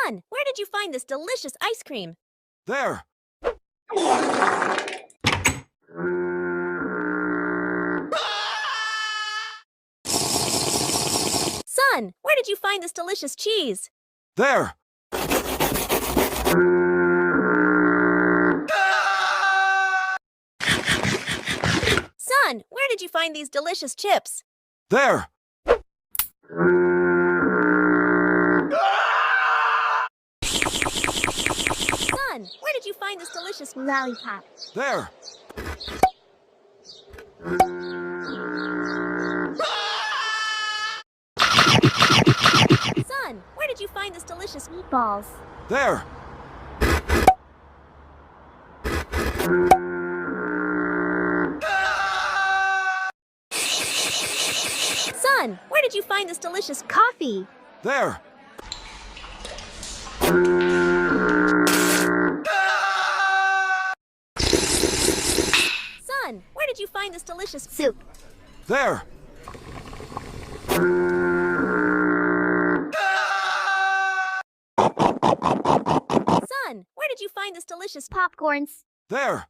Son, where did you find this delicious ice cream? There! Son, where did you find this delicious cheese? There! Son, where did you find these delicious chips? There! Son, where did you find this delicious lollipop? There! Son, where did you find this delicious meatballs? There! Son, where did you find this delicious coffee? There! Son, where did you find this delicious soup? There! Son, where did you find this delicious popcorns? There!